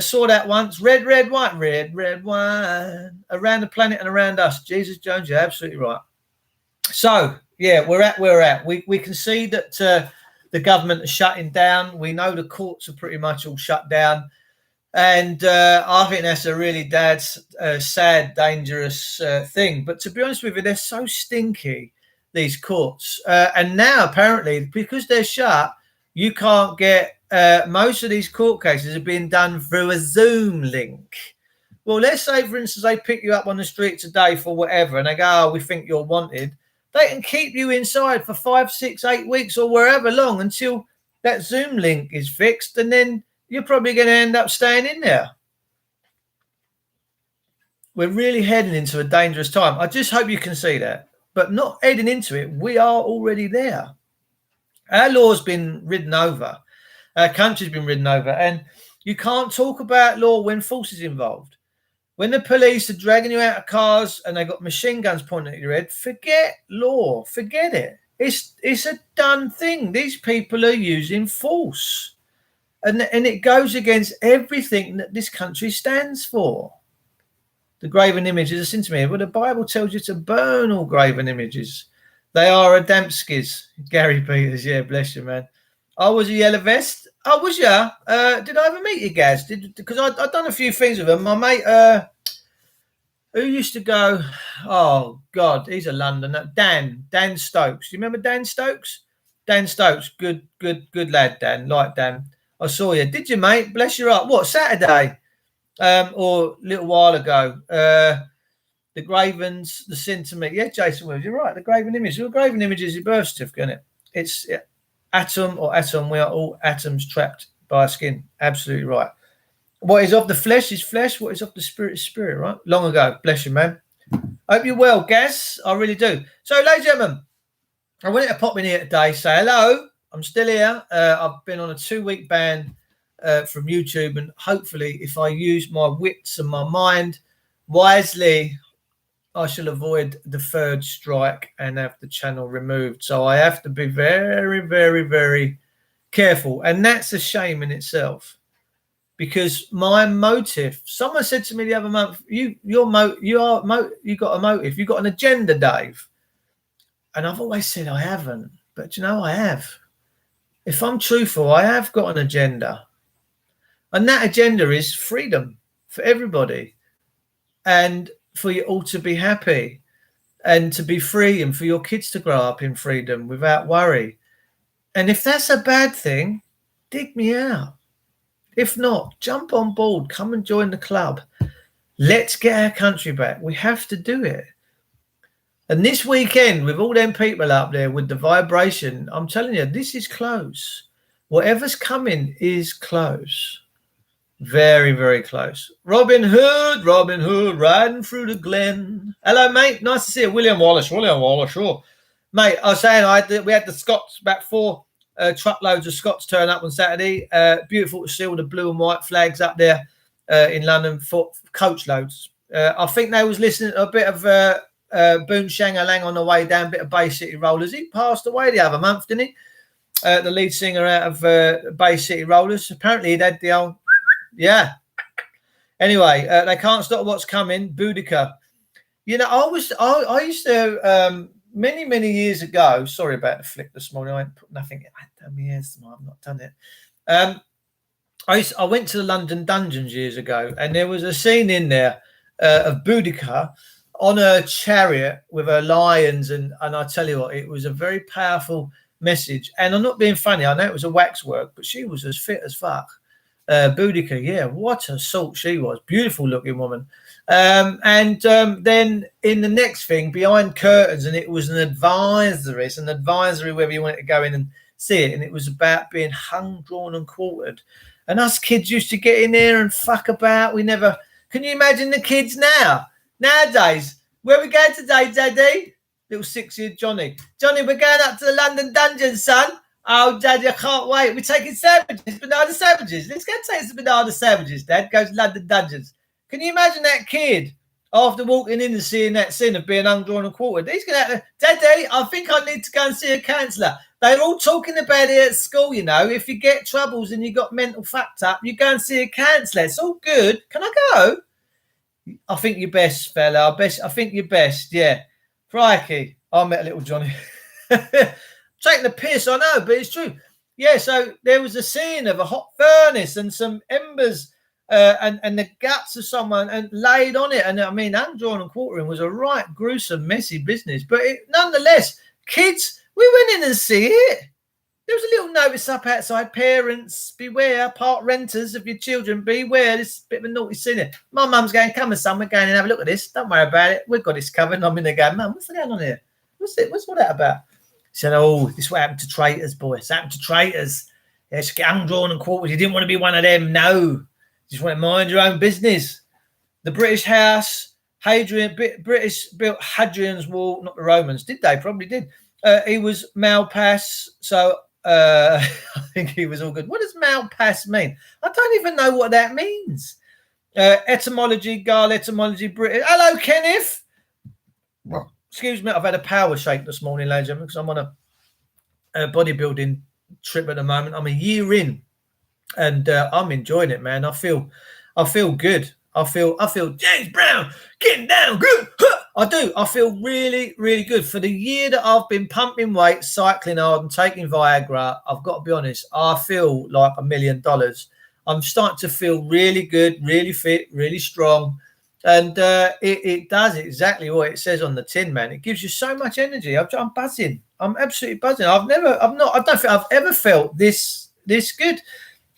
Saw that once. Red, white, red wine around the planet and around us. Jesus Jones, you're absolutely right. So yeah, we're at. We can see that the government is shutting down. We know the courts are pretty much all shut down, and I think that's a really sad, dangerous thing. But to be honest with you, they're so stinky, these courts, and now apparently because they're shut, you can't get. Most of these court cases have been done through a Zoom link. Well, let's say, for instance, they pick you up on the street today for whatever, and they go, "Oh, we think you're wanted." They can keep you inside for 5, 6, 8 weeks or wherever long until that Zoom link is fixed, and then you're probably going to end up staying in there. We're really heading into a dangerous time. I just hope you can see that, but not heading into it. We are already there. Our law's been ridden over. Our country's been ridden over, and you can't talk about law when force is involved. When the police are dragging you out of cars and they got machine guns pointing at your head, forget law, forget it. It's a done thing. These people are using force, and it goes against everything that this country stands for. The graven images are sent to me. Well, the Bible tells you to burn all graven images. They are Adamskis. Gary Peters, yeah, bless you, man. I was a yellow vest. Oh, was ya? Did I ever meet you, Gaz? Because I've done a few things with him. My mate, who used to go, oh, God, he's a Londoner. Dan Stokes. You remember Dan Stokes? Dan Stokes, good lad, Dan. Like Dan. I saw you. Did you, mate? Bless your heart. What, Saturday? Or a little while ago. The Gravens, the sin to me. Yeah, Jason Williams, you're right. The graven image. The graven image is your birth certificate, isn't it? It's atom. We are all atoms trapped by our skin. Absolutely right. What is of the flesh is flesh. What is of the spirit is spirit, right? Long ago. Bless you, man. Hope you're well, Gaz. I really do. So, ladies and gentlemen, I wanted to pop in here today, say hello. I'm still here. I've been on a 2-week ban from YouTube, and hopefully if I use my wits and my mind wisely, I shall avoid the third strike and have the channel removed. So I have to be very, very, very careful. And that's a shame in itself, because my motive. Someone said to me the other month, you got a motive, you got an agenda, Dave. And I've always said I haven't, but I have. If I'm truthful, I have got an agenda, and that agenda is freedom for everybody, and for you all to be happy, and to be free, and for your kids to grow up in freedom without worry. And if that's a bad thing, dig me out. If not, jump on board, come and join the club. Let's get our country back. We have to do it. And this weekend, with all them people up there with the vibration, I'm telling you, this is close. Whatever's coming is close. Very, very close. Robin Hood, riding through the glen. Hello, mate. Nice to see you. William Wallace, sure. Mate, I was saying we had the Scots, about 4 truckloads of Scots turn up on Saturday. Beautiful to see all the blue and white flags up there in London, for coach loads. I think they was listening to a bit of Boom Shang-a-Lang on the way down, a bit of Bay City Rollers. He passed away the other month, didn't he? The lead singer out of Bay City Rollers. Apparently he'd had the old, yeah. Anyway, they can't stop what's coming. Boudica. I used to, many years ago, sorry about the flick this morning. I ain't put nothing, I've not done it. I went to the London Dungeons years ago, and there was a scene in there of Boudica on a chariot with her lions, and I tell you what, it was a very powerful message. And I'm not being funny, I know it was a waxwork, but she was as fit as fuck. Boudica, yeah, what a salt she was. Beautiful looking woman. Then in the next thing, behind curtains, and it was an advisory. It's an advisory whether you wanted to go in and see it, and it was about being hung, drawn and quartered. And us kids used to get in there and fuck about. Can you imagine the kids nowadays? Where we going today, Daddy? Little 6-year Johnny, we're going up to the London Dungeon, son. Oh, Daddy, I can't wait. We're taking sandwiches, banana sandwiches. Let's go take some banana sandwiches, Dad. Goes to London Dungeons. Can you imagine that kid after walking in and seeing that scene of being undrawn and quartered? He's going to have to, Daddy, I think I need to go and see a counsellor. They're all talking about it at school, If you get troubles and you got mental fucked up, you go and see a counsellor. It's all good. Can I go? I think you're best, fella. I think you're best, yeah. Crikey. I met a little Johnny. Taking the piss, I know, but it's true. Yeah, so there was a scene of a hot furnace and some embers and the guts of someone and laid on it. And I mean, undrawn and quartering was a right gruesome, messy business. But nonetheless, kids, we went in and see it. There was a little notice up outside. Parents, beware. Park renters of your children, beware. This is a bit of a naughty scene. My mum's going, come on, son, we're going and have a look at this. Don't worry about it. We've got this covered. And I'm in there going, Mum, what's going on here? What's all that about? He said, oh, this is what happened to traitors, boy. It's happened to traitors. Yeah, just get undrawn and quartered. You didn't want to be one of them. No. You just want to mind your own business. The British house, British built Hadrian's Wall, not the Romans. Did they? Probably did. He was Malpass. So I think he was all good. What does Malpass mean? I don't even know what that means. Etymology, Gall etymology, British. Hello, Kenneth. Well, excuse me, I've had a power shake this morning, ladies and gentlemen, because I'm on a bodybuilding trip at the moment. I'm a year in, and I'm enjoying it, man. I feel good. I feel James Brown getting down good. I do. I feel really, really good. For the year that I've been pumping weight, cycling hard, and taking Viagra, I've got to be honest, I feel like $1 million. I'm starting to feel really good, really fit, really strong. And it does exactly what it says on the tin, man. It gives you so much energy. I'm buzzing. I'm absolutely buzzing. I don't think I've ever felt this good.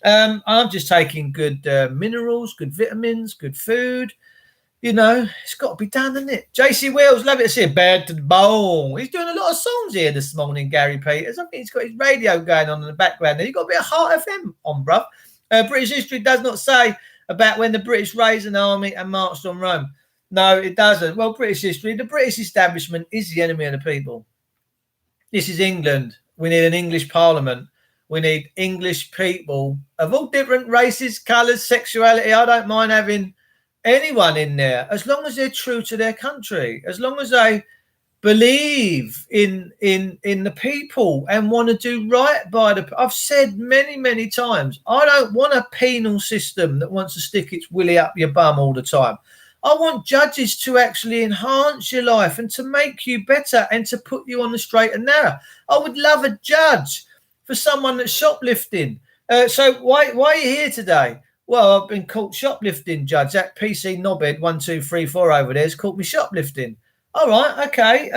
I'm just taking good minerals, good vitamins, good food. It's got to be done, isn't it? JC Wills, love it to see it. Bad to the bone. He's doing a lot of songs here this morning, Gary Peters. I think he's got his radio going on in the background there. You've got a bit of Heart FM on, bruv. British history does not say about when the British raised an army and marched on Rome. No, it doesn't. Well, British history, the British establishment is the enemy of the people. This is England. We need an English parliament. We need English people of all different races, colours, sexuality. I don't mind having anyone in there, as long as they're true to their country, as long as they believe in the people and want to do right by the. I've said many times, I don't want a penal system that wants to stick its willy up your bum all the time. I want judges to actually enhance your life and to make you better and to put you on the straight and narrow. I would love a judge for someone that's shoplifting. So why are you here today? Well, I've been caught shoplifting, Judge. That PC knobhead 1234 over there has caught me shoplifting. All right, okay.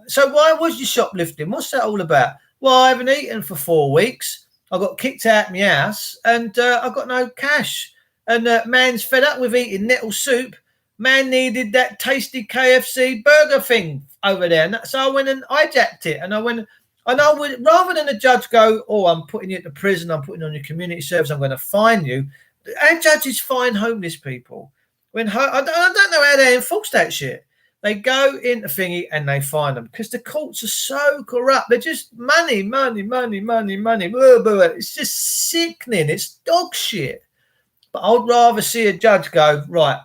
So why was you shoplifting? What's that all about? Well, I haven't eaten for 4 weeks. I got kicked out of my house and I got no cash. And man's fed up with eating nettle soup. Man needed that tasty KFC burger thing over there. And so I went and hijacked it. And I would, rather than a judge go, oh, I'm putting you into prison, I'm putting you on your community service, I'm going to fine you. Our judges fine homeless people. I don't know how they enforce that shit. They go into thingy and they fine them because the courts are so corrupt. They're just money. Blah, blah. It's just sickening. It's dog shit. But I'd rather see a judge go, right,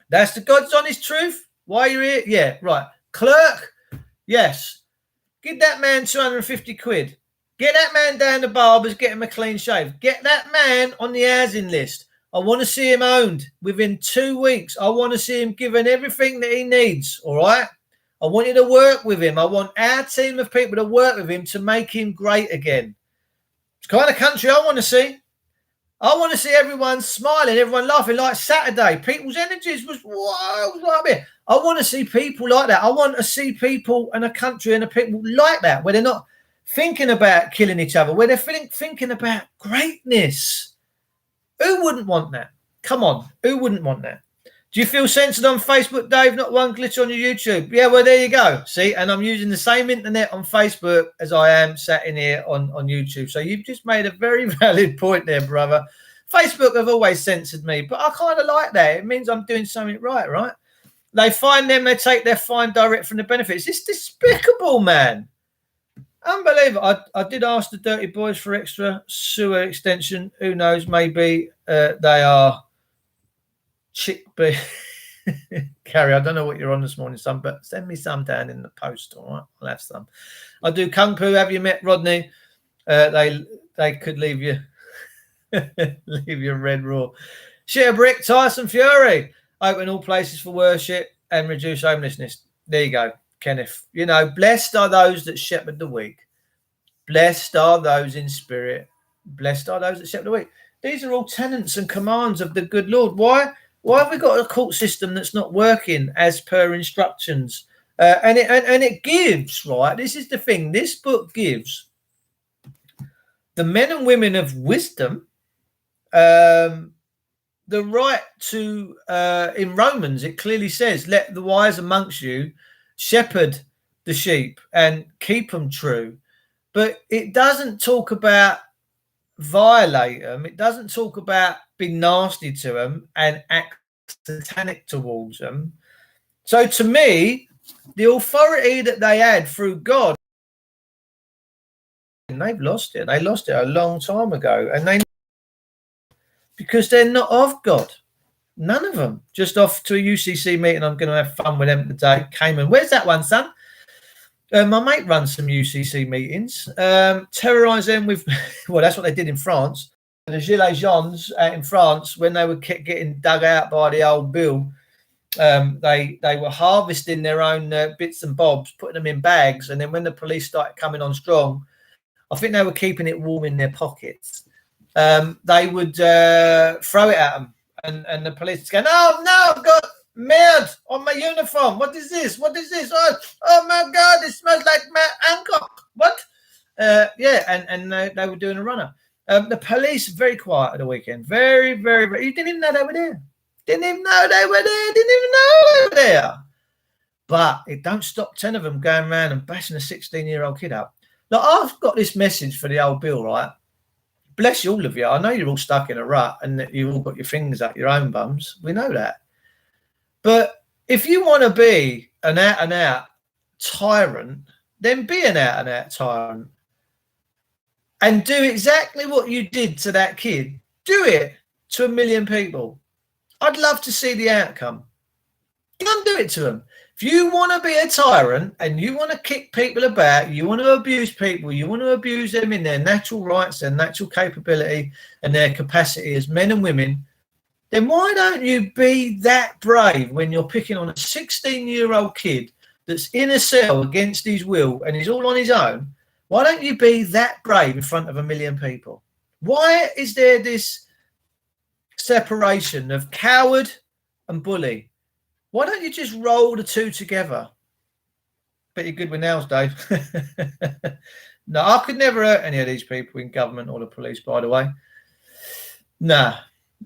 that's the God's honest truth. Why are you here? Yeah, right. Clerk, yes. Give that man 250 quid. Get that man down to Barbers, get him a clean shave. Get that man on the housing list. I want to see him owned within 2 weeks. I want to see him given everything that he needs, all right? I want you to work with him. I want our team of people to work with him to make him great again. It's the kind of country I want to see. I want to see everyone smiling, everyone laughing like Saturday. People's energies was, whoa, I want to see people like that. I want to see people and a country and a people like that, where they're not thinking about killing each other, where they're thinking about greatness. Who wouldn't want that? Come on, who wouldn't want that? Do you feel censored on Facebook, Dave? Not one glitch on your YouTube. Yeah, well, there you go. See, and I'm using the same internet on Facebook as I am sat in here on YouTube. So you've just made a very valid point there, brother. Facebook have always censored me, but I kind of like that. It means I'm doing something right? They fine them, they take their fine direct from the benefits. It's despicable, man. Unbelievable. I did ask the Dirty Boys for extra sewer extension. Who knows? Maybe they are chickpea. Carrie, I don't know what you're on this morning, son, but send me some down in the post. All right, I'll have some. I do Kung Fu. Have you met Rodney? They could leave you leave you red raw. Share a brick. Tyson Fury. Open all places for worship and reduce homelessness. There you go, Kenneth. You know, blessed are those that shepherd the weak. Blessed are those in spirit. Blessed are those that shepherd the weak. These are all tenets and commands of the good Lord. Why have we got a court system that's not working as per instructions? And it gives, right? This is the thing. This book gives the men and women of wisdom the right to, in Romans, it clearly says, let the wise amongst you shepherd the sheep and keep them true. But it doesn't talk about violate them. It doesn't talk about be nasty to them and act satanic towards them. So to me, the authority that they had through God, and they've lost it. They lost it a long time ago. And because they're not of God. None of them. Just off to a UCC meeting. I'm going to have fun with them today. Cayman. Where's that one, son? My mate runs some UCC meetings. Terrorise them with, well, that's what they did in France. The Gilets Jaunes out in France, when they were getting dug out by the old bill, they were harvesting their own bits and bobs, putting them in bags. And then when the police started coming on strong, I think they were keeping it warm in their pockets. They would throw it at them. And the police go, no, I've got merde on my uniform. What is this? Oh my God, it smells like Matt Hancock. What? And they were doing a runner. The police very quiet at the weekend. Very, very, very. You didn't even know they were there. Didn't even know they were there. But it don't stop 10 of them going around and bashing a 16-year-old kid up. Now, I've got this message for the old Bill, right? Bless you, all of you. I know you're all stuck in a rut and that you've all got your fingers up your own bums. We know that. But if you want to be an out-and-out tyrant, then be an out-and-out tyrant. And do exactly what you did to that kid. Do it to 1 million people. I'd love to see the outcome. Go and do it to them. If you want to be a tyrant and you want to kick people about, you want to abuse people, you want to abuse them in their natural rights, their natural capability and their capacity as men and women, then why don't you be that brave when you're picking on a 16-year-old kid that's in a cell against his will and he's all on his own? Why don't you be that brave in front of a million people? Why is there this separation of coward and bully? Why don't you just roll the two together? Bet you're good with nails, Dave. No, I could never hurt any of these people in government or the police, by the way. Nah,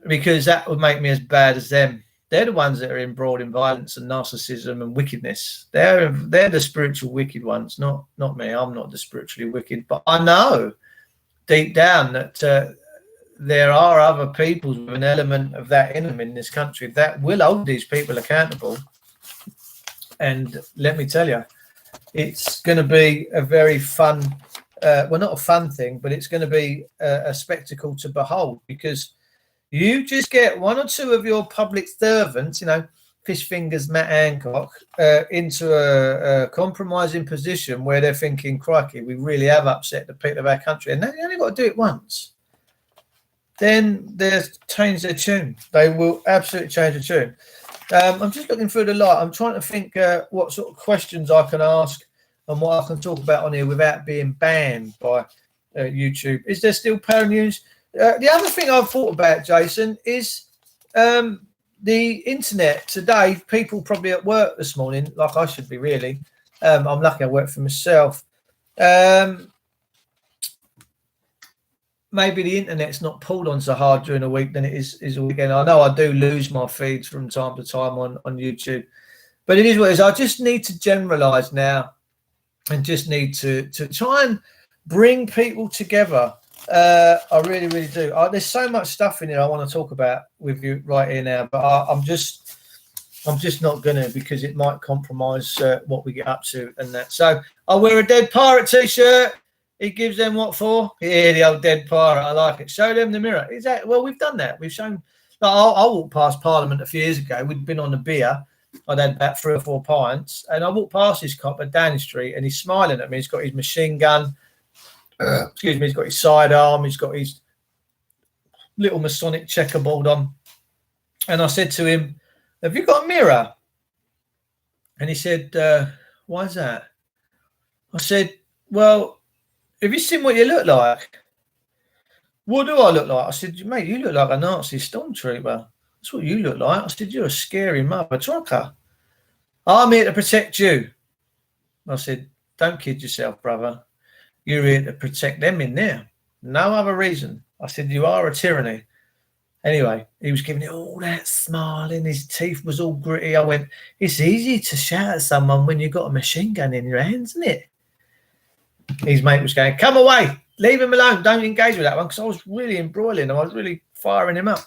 because that would make me as bad as them. They're the ones that are embroiled in violence and narcissism and wickedness. They're the spiritual wicked ones, not me. I'm not the spiritually wicked, but I know deep down that there are other peoples with an element of that in them in this country that will hold these people accountable. And let me tell you, it's going to be a very fun, well, not a fun thing, but it's going to be a spectacle to behold, because you just get one or two of your public servants, you know, fish fingers Matt Hancock, into a compromising position where they're thinking, crikey, we really have upset the people of our country. And they only got to do it once. Then they'll change their tune. They will absolutely change the tune. I'm just looking through the light. I'm trying to think what sort of questions I can ask and what I can talk about on here without being banned by YouTube. Is there still power news? The other thing I've thought about, Jason, is the internet today. People probably at work this morning, like I should be really. I'm lucky I work for myself. Maybe the internet's not pulled on so hard during the week than it is a weekend. I know I do lose my feeds from time to time on YouTube, but it is what it is. I just need to generalize now and just need to try and bring people together. I really, really do. There's so much stuff in here I want to talk about with you right here now, but I'm just not going to, because it might compromise what we get up to and that. So I'll wear a Dead Pirate t-shirt. He gives them what for? Yeah, the old Dead Pirate. I like it. Show them the mirror. Exactly. Well, we've done that. We've shown. Like, I walked past Parliament a few years ago. We'd been on a beer. I'd had about 3 or 4 pints, and I walked past this cop at Downing Street, and he's smiling at me. He's got his machine gun. Excuse me. He's got his sidearm. He's got his little Masonic checkerboard on. And I said to him, "Have you got a mirror?" And he said, "Why is that?" I said, "Well, have you seen what you look like?" "What do I look like?" I said, "Mate, you look like a Nazi stormtrooper. That's what you look like." I said, "You're a scary mother trucker. I'm here to protect you." I said, "Don't kid yourself, brother. You're here to protect them in there. No other reason." I said, "You are a tyranny." Anyway, he was giving it all that smiling. His teeth was all gritty. I went, "It's easy to shout at someone when you've got a machine gun in your hands, isn't it?" His mate was going, "Come away, leave him alone, don't engage with that one," because I was really embroiling him. I was really firing him up.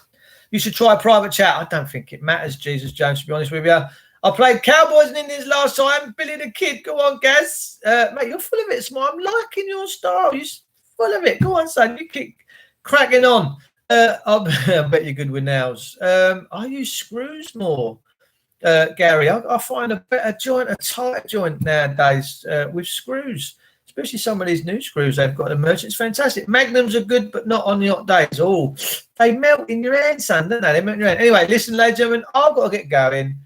"You should try private chat." I don't think it matters, Jesus Jones, to be honest with you. I played Cowboys and Indians last time. Billy the Kid, go on, Gaz. Mate, you're full of it, Smile. I'm liking your style. You're full of it. Go on, son. You keep cracking on. I bet you're good with nails. I use screws more, Gary. I find a better joint, a tight joint nowadays with screws. Especially some of these new screws they've got in the merch. It's fantastic. Magnums are good, but not on the hot days. Oh, they melt in your hand, son, don't they? They melt in your hand. Anyway, listen, ladies and gentlemen, I've got to get going.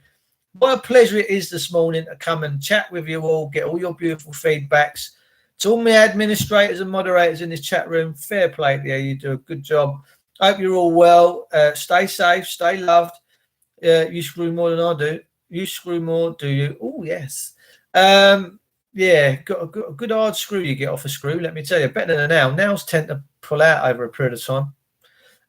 What a pleasure it is this morning to come and chat with you all, get all your beautiful feedbacks. To all my administrators and moderators in this chat room, fair play to you. You do a good job. Hope you're all well. Stay safe, stay loved. You screw more than I do. You screw more, do you? Oh, yes. Yeah, got a good hard screw you get off a screw, let me tell you. Better than a nail. Nails tend to pull out over a period of time.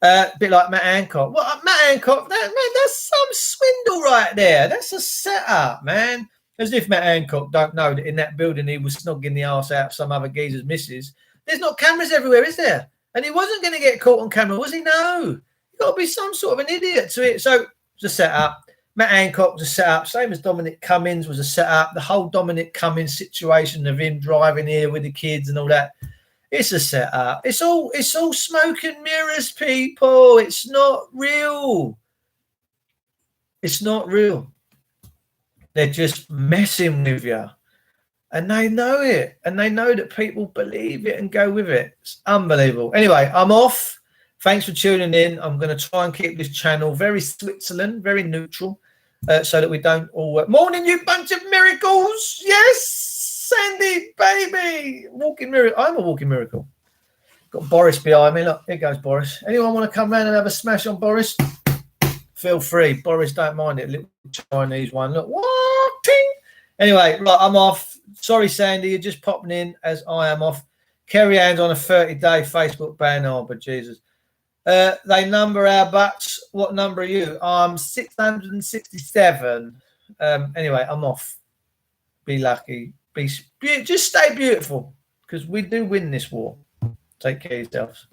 A bit like Matt Hancock. What, Matt Hancock? That's some swindle right there. That's a setup, man. As if Matt Hancock don't know that in that building he was snogging the arse out of some other geezer's missus. There's not cameras everywhere, is there? And he wasn't going to get caught on camera, was he? No. You've got to be some sort of an idiot to it. So it's a setup. Matt Hancock was a setup, same as Dominic Cummings was a setup. The whole Dominic Cummings situation of him driving here with the kids and all that, it's a setup. It's all smoke and mirrors, people. It's not real. It's not real. They're just messing with you. And they know it. And they know that people believe it and go with it. It's unbelievable. Anyway, I'm off. Thanks for tuning in. I'm going to try and keep this channel very Switzerland, very neutral, so that we don't all work. Morning, you bunch of miracles. Yes, Sandy, baby. Walking miracle. I'm a walking miracle. Got Boris behind me. Look, here goes Boris. Anyone want to come round and have a smash on Boris? Feel free. Boris don't mind it. Little Chinese one. Look, what? Ting. Anyway, right, I'm off. Sorry, Sandy, you're just popping in as I am off. Kerry Ann's on a 30-day Facebook ban. Oh, but Jesus. They number our butts. What number are you? I'm 667. Anyway, I'm off. Be lucky. Just stay beautiful, because we do win this war. Take care of yourselves.